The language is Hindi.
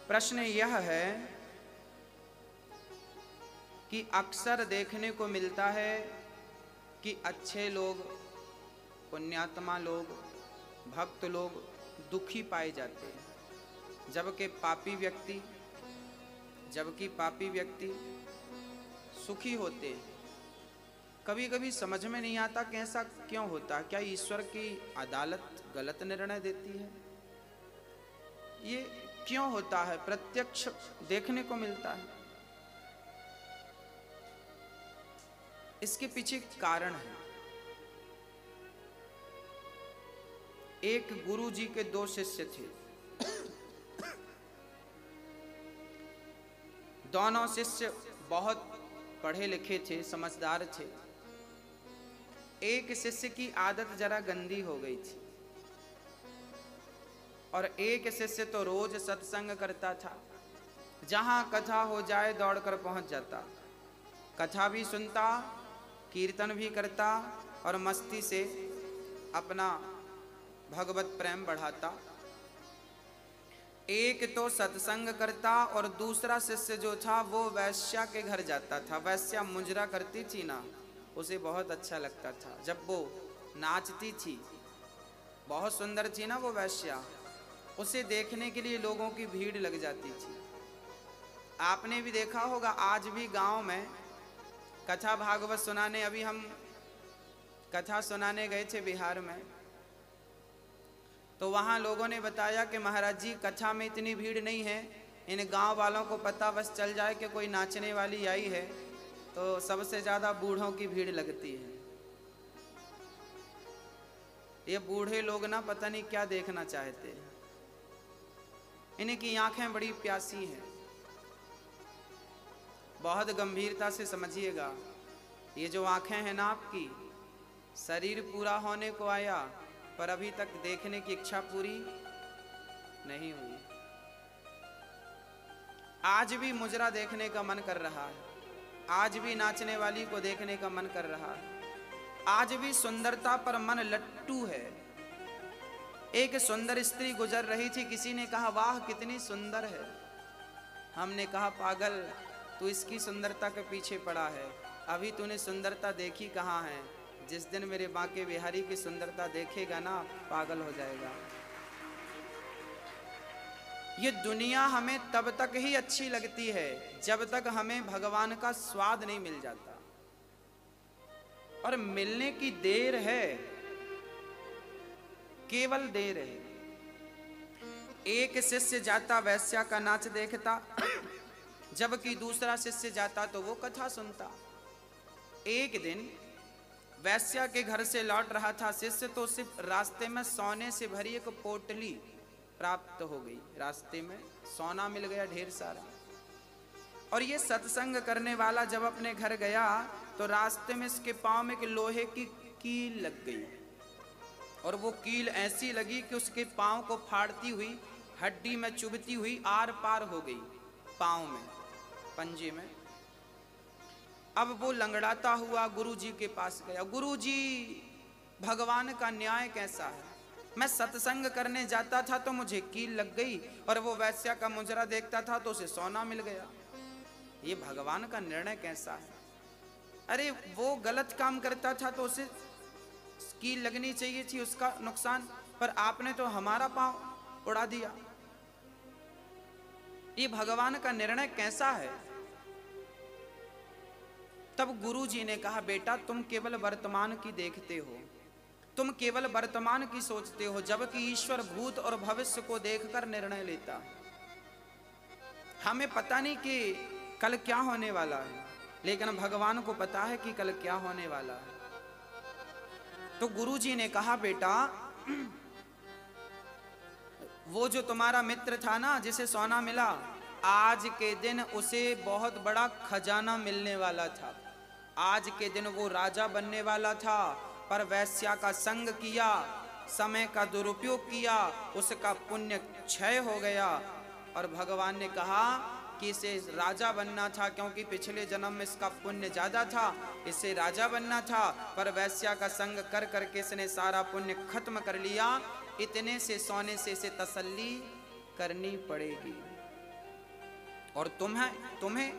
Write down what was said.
प्रश्न यह है कि अक्सर देखने को मिलता है कि अच्छे लोग, पुण्यात्मा लोग, भक्त लोग दुखी पाए जाते हैं, जबकि पापी व्यक्ति सुखी होते हैं। कभी कभी समझ में नहीं आता कि ऐसा क्यों होता। क्या ईश्वर की अदालत गलत निर्णय देती है? ये क्यों होता है? प्रत्यक्ष देखने को मिलता है। इसके पीछे कारण है। एक गुरु जी के 2 शिष्य थे। दोनों शिष्य बहुत पढ़े लिखे थे, समझदार थे। एक शिष्य की आदत जरा गंदी हो गई थी और एक शिष्य तो रोज सत्संग करता था। जहां कथा हो जाए दौड़कर पहुंच जाता, कथा भी सुनता, कीर्तन भी करता और मस्ती से अपना भगवत प्रेम बढ़ाता। एक तो सत्संग करता और दूसरा शिष्य जो था वो वैश्या के घर जाता था। वैश्या मुजरा करती थी ना, उसे बहुत अच्छा लगता था जब वो नाचती थी। बहुत सुंदर थी ना वो वैश्या, उसे देखने के लिए लोगों की भीड़ लग जाती थी। आपने भी देखा होगा, आज भी गांव में कथा भागवत सुनाने, अभी हम कथा सुनाने गए थे बिहार में, तो वहाँ लोगों ने बताया कि महाराज जी कथा में इतनी भीड़ नहीं है, इन गांव वालों को पता बस चल जाए कि कोई नाचने वाली आई है तो सबसे ज़्यादा बूढ़ों की भीड़ लगती है। ये बूढ़े लोग ना पता नहीं क्या देखना चाहते हैं, इनकी आंखें बड़ी प्यासी हैं। बहुत गंभीरता से समझिएगा, ये जो आंखें हैं ना आपकी, शरीर पूरा होने को आया पर अभी तक देखने की इच्छा पूरी नहीं हुई। आज भी मुजरा देखने का मन कर रहा है, आज भी नाचने वाली को देखने का मन कर रहा है, आज भी सुंदरता पर मन लट्टू है। एक सुंदर स्त्री गुजर रही थी, किसी ने कहा वाह कितनी सुंदर है। हमने कहा पागल, तू इसकी सुंदरता के पीछे पड़ा है, अभी तूने सुंदरता देखी कहाँ है। जिस दिन मेरे बांके बिहारी की सुंदरता देखेगा ना, पागल हो जाएगा। ये दुनिया हमें तब तक ही अच्छी लगती है जब तक हमें भगवान का स्वाद नहीं मिल जाता, और मिलने की देर है, केवल देर है। एक शिष्य जाता वैश्या का नाच देखता, जबकि दूसरा शिष्य जाता तो वो कथा सुनता। एक दिन वैश्या के घर से लौट रहा था शिष्य, तो सिर्फ रास्ते में सोने से भरी एक पोटली प्राप्त हो गई। रास्ते में सोना मिल गया ढेर सारा। और ये सत्संग करने वाला जब अपने घर गया तो रास्ते में इसके पांव में एक लोहे की कील लग गई, और वो कील ऐसी लगी कि उसके पांव को फाड़ती हुई, हड्डी में चुभती हुई आर पार हो गई पांव में, पंजे में। अब वो लंगड़ाता हुआ गुरुजी के पास गया। गुरुजी, भगवान का न्याय कैसा है? मैं सत्संग करने जाता था तो मुझे कील लग गई, और वो वैश्या का मुजरा देखता था तो उसे सोना मिल गया। ये भगवान का निर्णय कैसा है? अरे वो गलत काम करता था तो उसे कील लगनी चाहिए थी, उसका नुकसान, पर आपने तो हमारा पांव उड़ा दिया। ये भगवान का निर्णय कैसा है? तब गुरुजी ने कहा, बेटा तुम केवल वर्तमान की देखते हो, तुम केवल वर्तमान की सोचते हो, जबकि ईश्वर भूत और भविष्य को देखकर निर्णय लेता है। हमें पता नहीं कि कल क्या होने वाला है, लेकिन भगवान को पता है कि कल क्या होने वाला है। तो गुरुजी ने कहा, बेटा वो जो तुम्हारा मित्र था ना जिसे सोना मिला, आज के दिन उसे बहुत बड़ा खजाना मिलने वाला था। आज के दिन वो राजा बनने वाला था, पर वैश्या का संग किया, समय का दुरुपयोग किया, उसका पुण्य क्षय हो गया। और भगवान ने कहा कि इसे राजा बनना था, क्योंकि पिछले जन्म में इसका पुण्य ज्यादा था, इसे राजा बनना था, पर वैश्या का संग कर करके इसने सारा पुण्य खत्म कर लिया। इतने से सोने से इसे तसल्ली करनी पड़ेगी। और तुम्हें